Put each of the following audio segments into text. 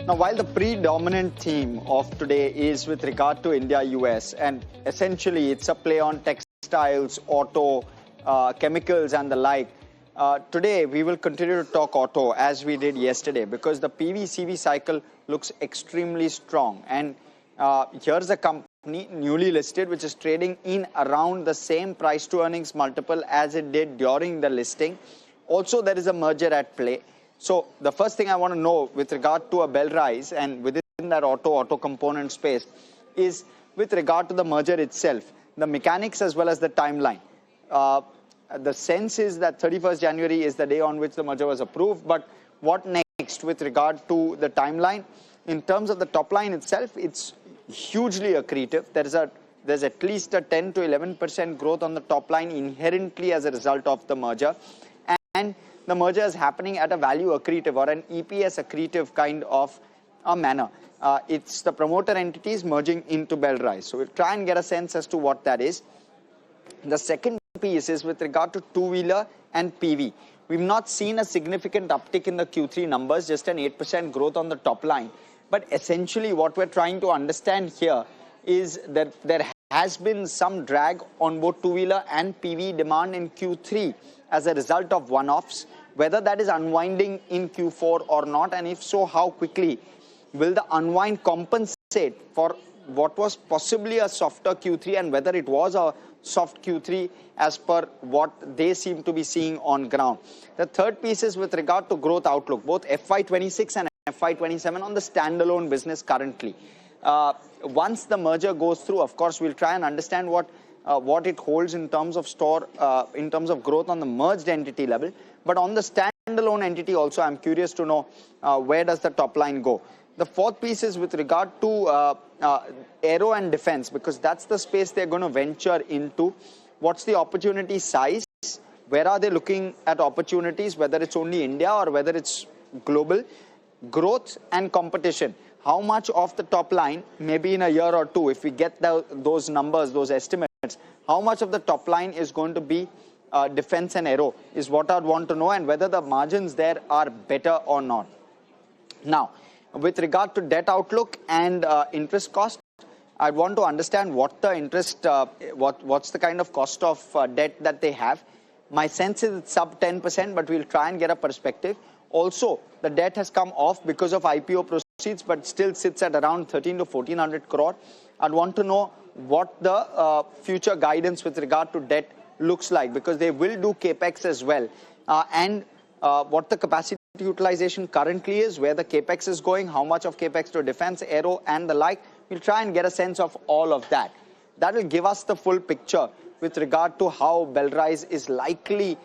Now, while the predominant theme of today is with regard to India-US, and essentially it's a play on textiles, auto, chemicals and the like, today we will continue to talk auto as we did yesterday because the PV-CV cycle looks extremely strong. And here's a company newly listed which is trading in around the same price to earnings multiple as it did during the listing. Also, there is a merger at play. So the first thing I want to know with regard to a Belrise and within that auto component space is with regard to the merger itself, the mechanics as well as the timeline. The sense is that 31st January is the day on which the merger was approved, but what next with regard to the timeline? In terms of the top line itself, it's hugely accretive. There's at least a 10 to 11% growth on the top line inherently as a result of the merger. And the merger is happening at a value accretive or an EPS accretive kind of a manner. It's the promoter entities merging into Belrise. So we'll try and get a sense as to what that is. The second piece is with regard to two-wheeler and PV. We've not seen a significant uptick in the Q3 numbers, just an 8% growth on the top line. But essentially what we're trying to understand here is that there has been some drag on both two-wheeler and PV demand in Q3 as a result of one-offs, whether that is unwinding in Q4 or not, and if so, how quickly will the unwind compensate for what was possibly a softer Q3 and whether it was a soft Q3 as per what they seem to be seeing on ground. The third piece is with regard to growth outlook, both FY26 and FY27 on the standalone business currently. Once the merger goes through, of course, we'll try and understand what it holds in terms of in terms of growth on the merged entity level. But on the standalone entity also, I'm curious to know where does the top line go. The fourth piece is with regard to aero and defense, because that's the space they're going to venture into. What's the opportunity size? Where are they looking at opportunities, whether it's only India or whether it's global? Growth and competition. How much of the top line, maybe in a year or two, if we get those numbers, those estimates, how much of the top line is going to be defense and aero is what I'd want to know, and whether the margins there are better or not. Now, with regard to debt outlook and interest cost, I'd want to understand what the interest, what's the kind of cost of debt that they have. My sense is it's sub 10%, but we'll try and get a perspective. Also, the debt has come off because of IPO proceeds, but still sits at around 13 to 1400 crore. I'd want to know what the future guidance with regard to debt looks like, because they will do capex as well, and what the capacity utilization currently is, where the capex is going, how much of capex to defense, aero and the like. We'll try and get a sense of all of that. That will give us the full picture with regard to how Belrise is likely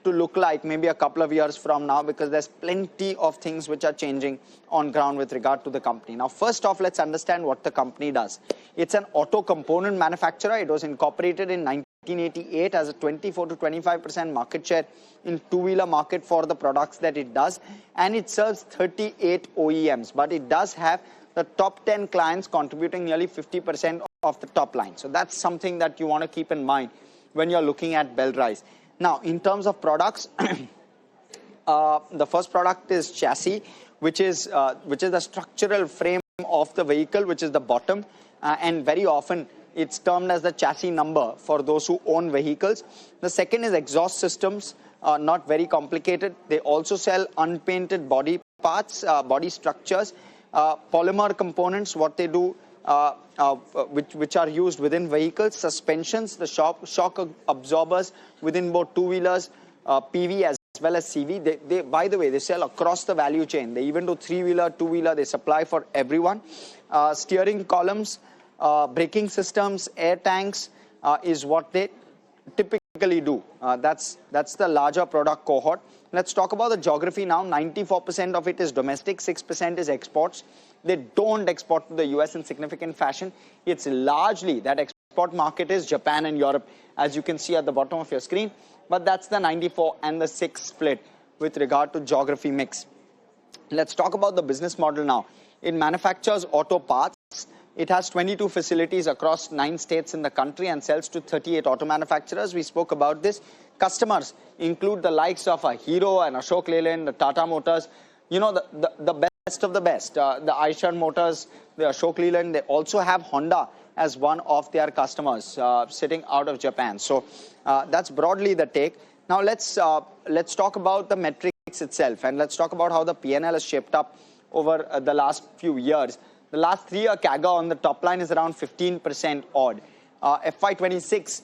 to look like maybe a couple of years from now, because there's plenty of things which are changing on ground with regard to the company. Now, first off, let's understand what the company does. It's an auto component manufacturer. It was incorporated in 1988 as a 24 to 25% market share in two-wheeler market for the products that it does, and it serves 38 OEMs, but it does have the top 10 clients contributing nearly 50% of the top line. So that's something that you want to keep in mind when you're looking at Belrise. Now, in terms of products, the first product is chassis, which is the structural frame of the vehicle, which is the bottom, and very often it's termed as the chassis number for those who own vehicles. The second is exhaust systems, not very complicated. They also sell unpainted body parts, body structures, polymer components, what they do, which are used within vehicles, suspensions, the shock absorbers within both two-wheelers, PV as well as CV. They, by the way, they sell across the value chain. They even do three-wheeler, two-wheeler. They supply for everyone. Steering columns, braking systems, air tanks is what they typically do. That's the larger product cohort. Let's talk about the geography now. 94% of it is domestic, 6% is exports. They don't export to the US in significant fashion. It's largely that export market is Japan and Europe, as you can see at the bottom of your screen. But that's the 94 and the 6 split with regard to geography mix. Let's talk about the business model now. It manufactures auto parts. It has 22 facilities across 9 states in the country and sells to 38 auto manufacturers. We spoke about this. Customers include the likes of a Hero and Ashok Leyland, the Tata Motors. You know, the best of the best. The Eicher Motors, the Ashok Leyland, they also have Honda as one of their customers sitting out of Japan. So that's broadly the take. Now let's talk about the metrics itself, and let's talk about how the P&L has shaped up over the last few years. The last 3-year CAGR on the top line is around 15% odd. FY26,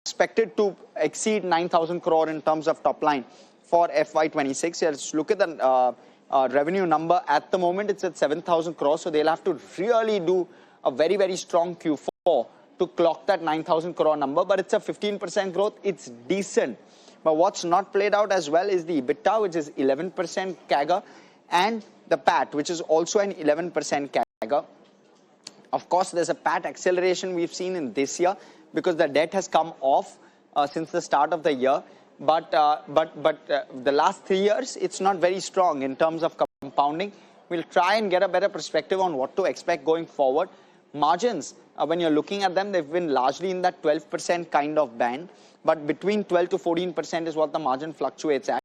expected to exceed 9,000 crore in terms of top line for FY26. Let's look at the revenue number. At the moment, it's at 7,000 crores, so they'll have to really do a very, very strong Q4 to clock that 9,000 crore number, but it's a 15% growth. It's decent. But what's not played out as well is the EBITDA, which is 11% CAGR, and the PAT, which is also an 11% CAGR. Of course, there's a PAT acceleration we've seen in this year because the debt has come off since the start of the year. But the last 3 years, it's not very strong in terms of compounding. We'll try and get a better perspective on what to expect going forward. Margins, when you're looking at them, they've been largely in that 12% kind of band, but between 12 to 14% is what the margin fluctuates at.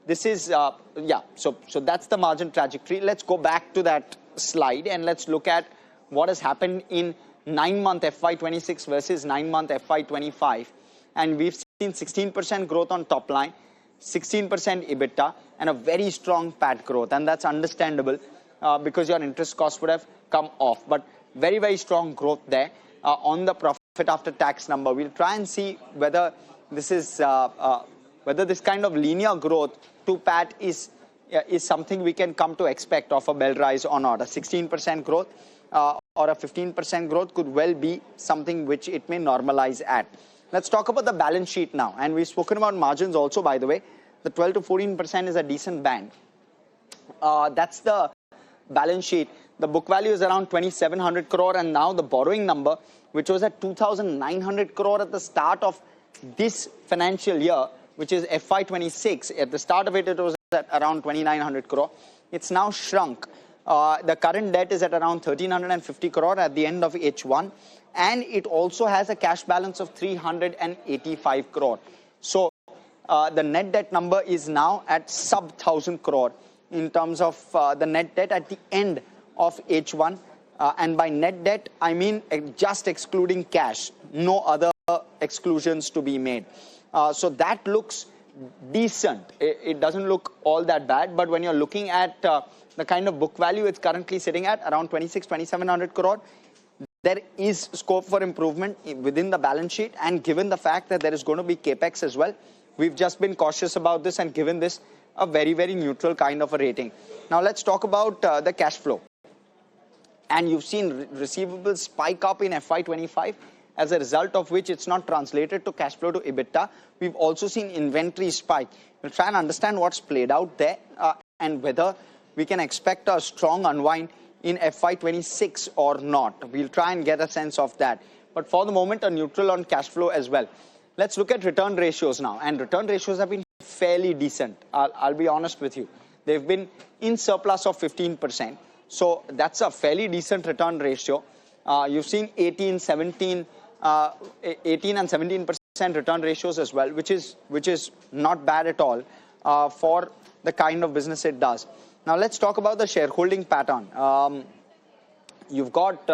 This is, so that's the margin trajectory. Let's go back to that slide and let's look at what has happened in 9-month FY26 versus 9-month FY25. And we've seen 16% growth on top line, 16% EBITDA, and a very strong PAT growth. And that's understandable because your interest costs would have come off. But very, very strong growth there on the profit after tax number. We'll try and see whether this is whether this kind of linear growth to PAT is something we can come to expect of a Belrise or not. A 16% growth or a 15% growth could well be something which it may normalize at. Let's talk about the balance sheet now. And we've spoken about margins also, by the way. The 12 to 14% is a decent band. That's the balance sheet. The book value is around 2,700 crore, and now the borrowing number, which was at 2,900 crore at the start of this financial year, which is FY26. At the start of it, it was at around 2,900 crore. It's now shrunk. The current debt is at around 1,350 crore at the end of H1. And it also has a cash balance of 385 crore. So the net debt number is now at sub 1,000 crore in terms of the net debt at the end of H1. And by net debt, I mean just excluding cash, no other exclusions to be made. So that looks decent. It doesn't look all that bad. But when you're looking at the kind of book value it's currently sitting at, around 2,700 crore, there is scope for improvement within the balance sheet. And given the fact that there is going to be capex as well, we've just been cautious about this and given this a very, very neutral kind of a rating. Now let's talk about the cash flow. And you've seen receivables spike up in FY25, as a result of which it's not translated to cash flow to EBITDA. We've also seen inventory spike. We'll try and understand what's played out there and whether we can expect a strong unwind in FY26 or not. We'll try and get a sense of that. But for the moment, a neutral on cash flow as well. Let's look at return ratios now. And return ratios have been fairly decent. I'll be honest with you. They've been in surplus of 15%. So that's a fairly decent return ratio. You've seen 18 and 17% return ratios as well, which is not bad at all for the kind of business it does. Now let's talk about the shareholding pattern. You've got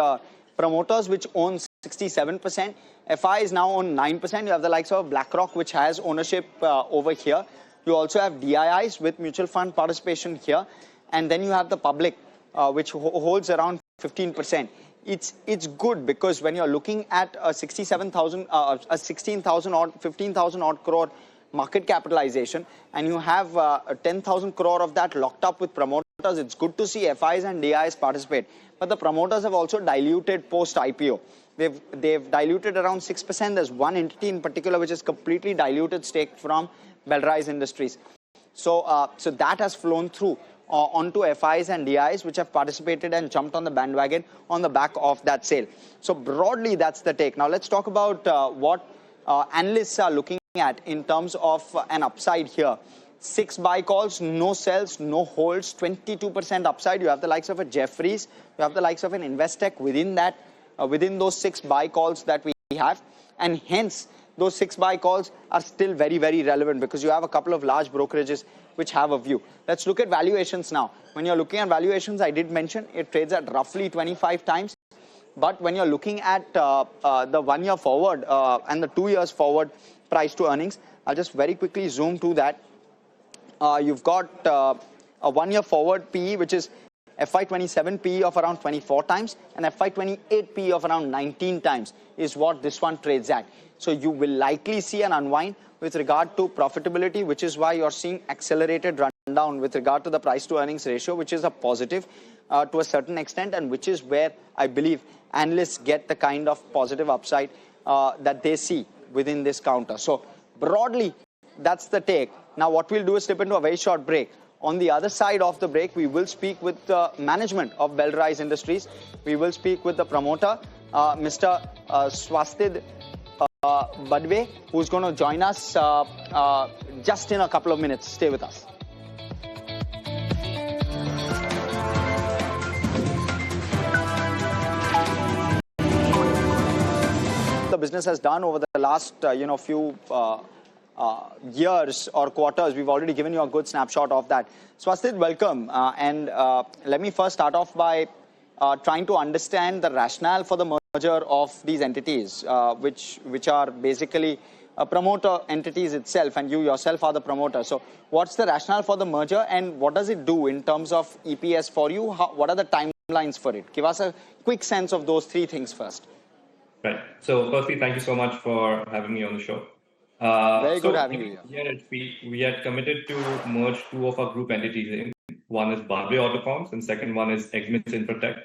promoters which own 67%. FI is now on 9%. You have the likes of BlackRock, which has ownership over here. You also have DIIs with mutual fund participation here. And then you have the public, which holds around 15%. It's good because when you're looking at a 67,000, a 16,000 or 15,000 odd crore market capitalization, and you have 10,000 crore of that locked up with promoters, it's good to see FIs and DIs participate. But the promoters have also diluted post-IPO. They've diluted around 6%. There's one entity in particular which is completely diluted stake from Belrise Industries. So that has flown through onto FIs and DIs which have participated and jumped on the bandwagon on the back of that sale. So broadly, that's the take. Now let's talk about what analysts are looking at in terms of an upside here. 6 buy calls, no sells, no holds, 22% upside. You have the likes of a Jefferies, you have the likes of an Investec within that, within those 6 buy calls that we have, and hence those 6 buy calls are still very, very relevant because you have a couple of large brokerages which have a view. Let's look at valuations now. When you're looking at valuations, I did mention it trades at roughly 25 times. But when you're looking at the 1 year forward and the 2 years forward price to earnings, I'll just very quickly zoom to that. You've got a 1 year forward PE, which is FY27 PE of around 24 times and FY28 PE of around 19 times is what this one trades at. So you will likely see an unwind with regard to profitability, which is why you're seeing accelerated rundown with regard to the price to earnings ratio, which is a positive to a certain extent, and which is where I believe analysts get the kind of positive upside that they see within this counter. So broadly, that's the take. Now what we'll do is slip into a very short break. On the other side of the break, we will speak with the management of Belrise Industries. We will speak with the promoter, Mr. Swastid Badwe, who's going to join us just in a couple of minutes. Stay with us. The business has done over the last few years or quarters. We've already given you a good snapshot of that. Swastid, welcome. And let me first start off by trying to understand the rationale for the merger of these entities, which are basically promoter entities itself, and you yourself are the promoter. So what's the rationale for the merger, and what does it do in terms of EPS for you? What are the timelines for it? Give us a quick sense of those three things first. Right. So firstly, thank you so much for having me on the show. Very good having you here. At SP, we had committed to merge two of our group entities in. One is Barbary Autocoms and second one is Exmits Infotech.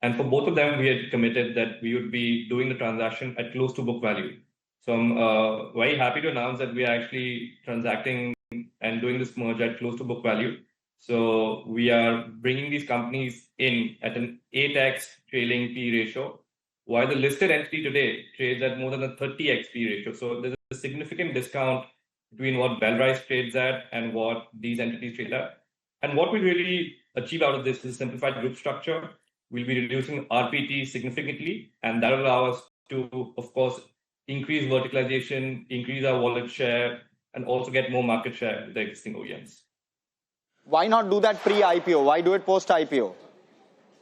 And for both of them, we had committed that we would be doing the transaction at close to book value. So I'm very happy to announce that we are actually transacting and doing this merge at close to book value. So we are bringing these companies in at an 8x trailing P ratio, while the listed entity today trades at more than a 30x P ratio. So there's a significant discount between what Belrise trades at and what these entities trade at. And what we really achieve out of this is simplified group structure. We'll be reducing RPT significantly, and that will allow us to, of course, increase verticalization, increase our wallet share, and also get more market share with the existing OEMs. Why not do that pre-IPO? Why do it post-IPO?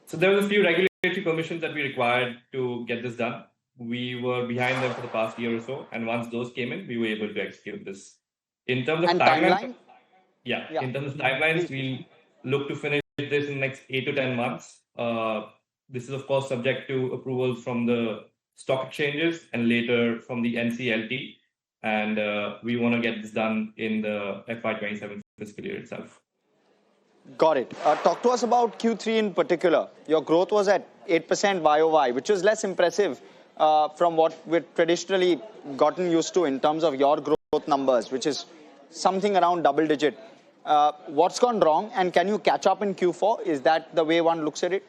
So there was a few regulatory permissions that we required to get this done. We were behind them for the past year or so, and once those came in, we were able to execute this. In terms of timeline? Yeah, in terms of timelines, we'll look to finish this in the next 8 to 10 months. This is, of course, subject to approvals from the stock exchanges and later from the NCLT. And we want to get this done in the FY27 fiscal year itself. Got it. Talk to us about Q3 in particular. Your growth was at 8% YOY, which was less impressive from what we've traditionally gotten used to in terms of your growth numbers, which is something around double digit. What's gone wrong, and can you catch up in Q4? Is that the way one looks at it?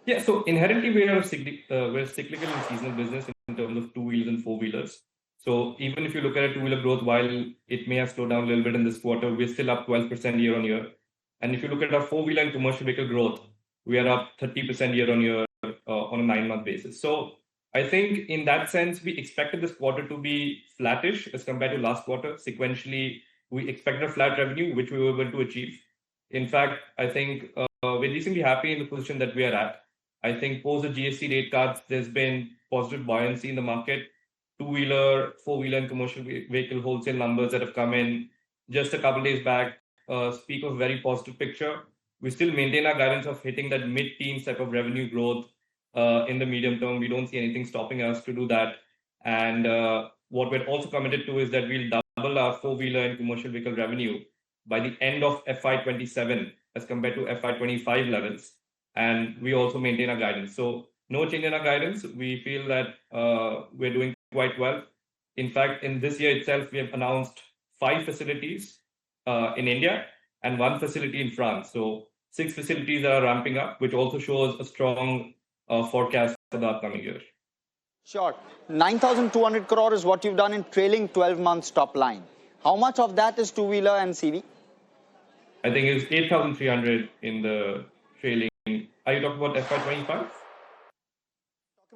Yeah, so inherently we're cyclical and seasonal business in terms of two-wheelers and four-wheelers. So even if you look at a two-wheeler growth, while it may have slowed down a little bit in this quarter, we're still up 12% year on year. And if you look at our four-wheeler and commercial vehicle growth, we are up 30% year on year on a 9-month basis. So I think in that sense, we expected this quarter to be flattish as compared to last quarter. Sequentially, we expected a flat revenue, which we were able to achieve. In fact, I think we're reasonably happy in the position that we are at. I think post the GST rate cuts, there's been positive buoyancy in the market. Two-wheeler, four-wheeler and commercial vehicle wholesale numbers that have come in just a couple of days back speak of a very positive picture. We still maintain our guidance of hitting that mid-teens type of revenue growth in the medium term. We don't see anything stopping us to do that. And what we're also committed to is that we'll double our four-wheeler and commercial vehicle revenue by the end of FY27 as compared to FY25 levels. And we also maintain our guidance. So no change in our guidance. We feel that we're doing quite well. In fact, in this year itself, we have announced 5 facilities in India and 1 facility in France. So 6 facilities are ramping up, which also shows a strong forecast for the upcoming year. Sure. 9,200 crore is what you've done in trailing 12 months top line. How much of that is two-wheeler and CV? I think it's 8,300 in the trailing. Are you talking about FY25?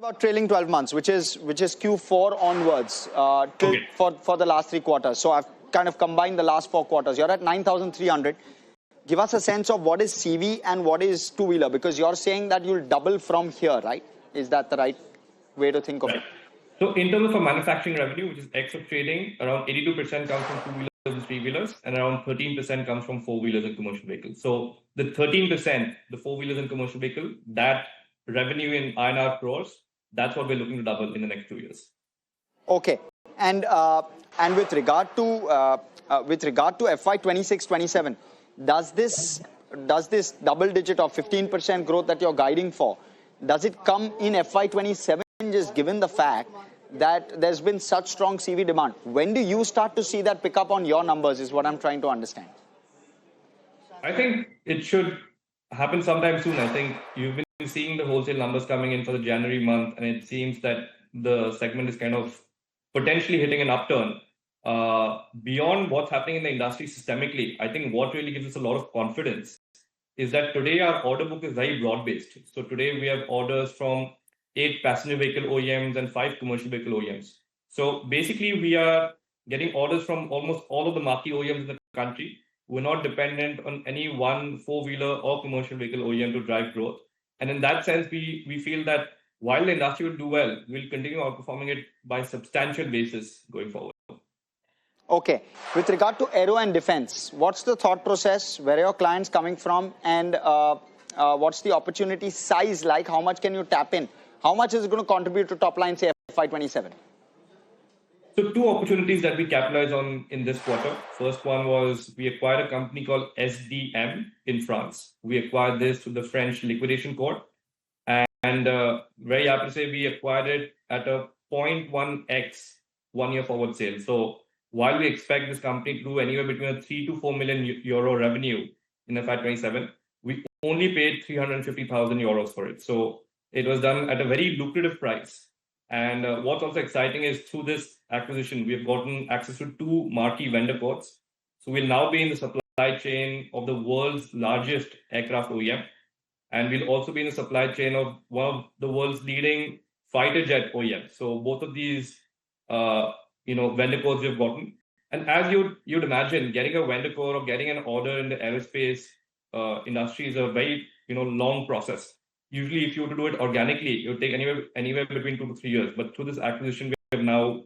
About trailing 12 months, which is Q4 onwards, for the last 3 quarters. So I've kind of combined the last 4 quarters. You're at 9,300. Give us a sense of what is CV and what is two-wheeler, because you're saying that you'll double from here, right? Is that the right way to think of it? So in terms of manufacturing revenue, which is X of trading, around 82% comes from two-wheelers and three-wheelers, and around 13% comes from four-wheelers and commercial vehicles. So the 13%, the four-wheelers and commercial vehicle, that revenue in INR crores, that's what we're looking to double in the next 2 years. Okay. And with regard to FY 26-27, does this double-digit or 15% growth that you're guiding for, does it come in FY 27, just given the fact that there's been such strong CV demand? When do you start to see that pick up on your numbers is what I'm trying to understand. I think it should happen sometime soon. I think you've been seeing the wholesale numbers coming in for the January month, and it seems that the segment is kind of potentially hitting an upturn. Beyond what's happening in the industry systemically, I think what really gives us a lot of confidence is that today our order book is very broad-based. So today we have orders from 8 passenger vehicle OEMs and 5 commercial vehicle OEMs. So basically we are getting orders from almost all of the marquee OEMs in the country. We're not dependent on any one four-wheeler or commercial vehicle OEM to drive growth. And in that sense, we feel that while the industry will do well, we'll continue outperforming it by substantial basis going forward. Okay. With regard to aero and defense, what's the thought process? Where are your clients coming from? And what's the opportunity size like? How much can you tap in? How much is it going to contribute to top line, say, FY 27? So 2 opportunities that we capitalized on in this quarter. First one was we acquired a company called SDM in France. We acquired this through the French liquidation court. And very happy to say we acquired it at a 0.1x 1 year forward sale. So while we expect this company to do anywhere between a 3 to 4 million euro revenue in FY 27, we only paid 350,000 euros for it. So it was done at a very lucrative price. And what's also exciting is through this acquisition, we have gotten access to 2 marquee vendor ports. So we'll now be in the supply chain of the world's largest aircraft OEM. And we'll also be in the supply chain of one of the world's leading fighter jet OEMs. So both of these, vendor codes we've gotten. And as you'd imagine, getting a vendor code or getting an order in the aerospace industry is a very long process. Usually, if you were to do it organically, it would take anywhere between 2 to 3 years. But through this acquisition, we have now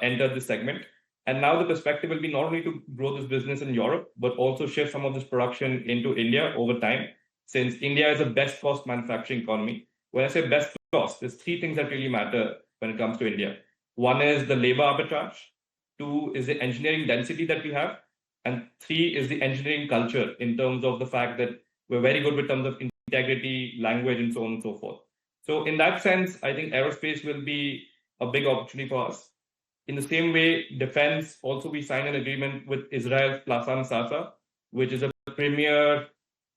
entered this segment. And now the perspective will be not only to grow this business in Europe, but also shift some of this production into India over time, since India is a best cost manufacturing economy. When I say best cost, there's 3 things that really matter when it comes to India. One is the labor arbitrage. 2 is the engineering density that we have. And 3 is the engineering culture in terms of the fact that we're very good with terms of integrity, language, and so on and so forth. So in that sense, I think aerospace will be a big opportunity for us. In the same way, defense, also we signed an agreement with Israel's Plasan Sasa, which is a premier,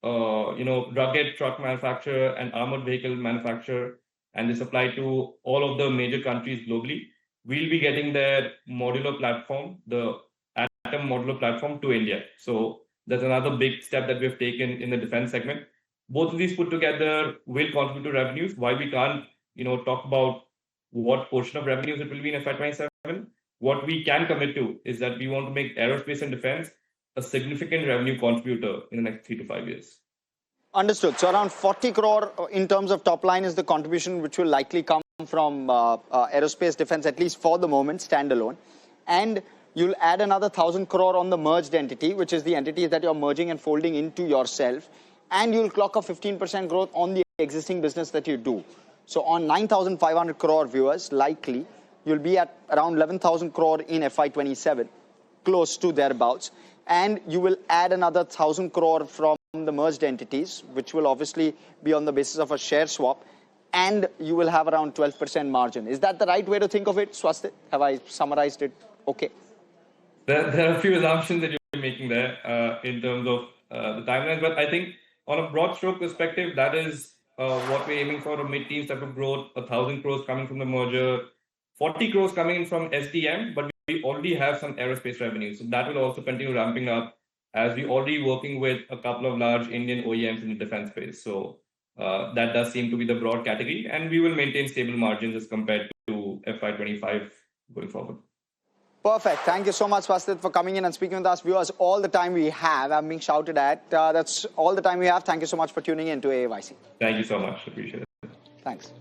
rugged truck manufacturer and armored vehicle manufacturer, and they supply to all of the major countries globally. We'll be getting their modular platform, the Atom modular platform, to India. So that's another big step that we've taken in the defense segment. Both of these put together will contribute to revenues. Why we can't, talk about what portion of revenues it will be in FY 27. What we can commit to is that we want to make aerospace and defense a significant revenue contributor in the next 3 to 5 years. Understood. So around 40 crore in terms of top line is the contribution which will likely come from aerospace defense, at least for the moment, standalone. And you'll add another 1,000 crore on the merged entity, which is the entity that you're merging and folding into yourself. And you'll clock a 15% growth on the existing business that you do. So on 9,500 crore viewers, likely, you'll be at around 11,000 crore in FY 27, close to thereabouts. And you will add another 1,000 crore from the merged entities, which will obviously be on the basis of a share swap. And you will have around 12% margin. Is that the right way to think of it, Swastik? Have I summarized it okay? There are a few assumptions that you're making there in terms of the timelines, but I think on a broad stroke perspective, that is what we're aiming for, a mid-teens type of growth, 1,000 crores coming from the merger, 40 crores coming in from SDM, but we already have some aerospace revenue. So that will also continue ramping up as we're already working with a couple of large Indian OEMs in the defense space. So That does seem to be the broad category, and we will maintain stable margins as compared to FY25 going forward. Perfect. Thank you so much, Vasit, for coming in and speaking with us. Viewers, all the time we have. I'm being shouted at. That's all the time we have. Thank you so much for tuning in to AAYC. Thank you so much. Appreciate it. Thanks.